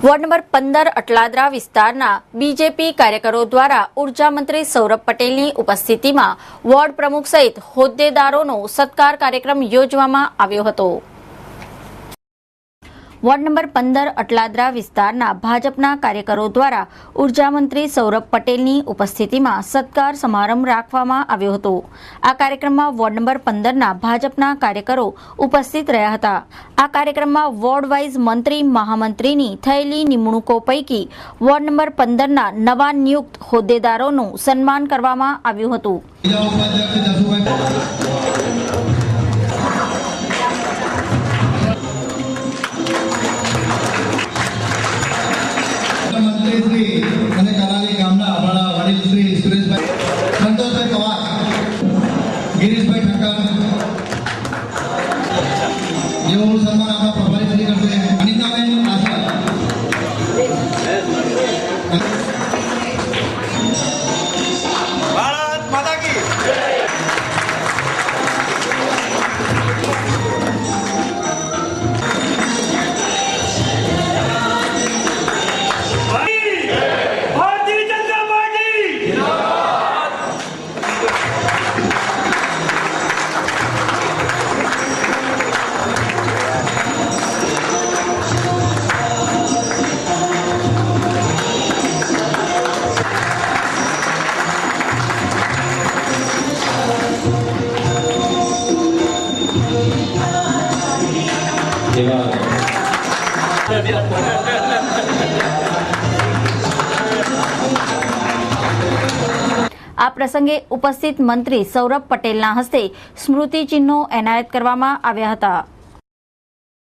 Ward number 15 Atladara વિસ્તારના BJP કાર્યકરો દ્વારા ઉર્જા મંત્રી સૌરભ પટેલની ઉપસ્થિતિમાં વોર્ડ પ્રમુખ સહિત હોદ્દેદારોનો સત્કાર કાર્યક્રમ યોજવામાં આવ્યો હતો। વોર્ડ નંબર 15 અટલાદરા વિસ્તારના ભાજપના કાર્યકરો દ્વારા ઉર્જા મંત્રી સૌરભ પટેલની ઉપસ્થિતિમાં સત્કાર સમારંભ રાખવામાં આવ્યો હતો। આ કાર્યક્રમમાં વોર્ડ નંબર 15ના ભાજપના કાર્યકરો ઉપસ્થિત રહ્યા હતા। આ કાર્યક્રમમાં વોર્ડ વાઇઝ મંત્રી મહામંત્રીની થયેલી નિમણૂકો પૈકી વોર્ડ નંબર 15ના નવા નિયુક્ત હોદ્દેદારોનું સન્માન કરવામાં આવ્યું હતું। આ પ્રસંગે ઉપસ્થિત મંત્રી સૌરભ પટેલના હસ્તે સ્મૃતિ ચિહ્નો એનાયત કરવામાં આવ્યા હતા।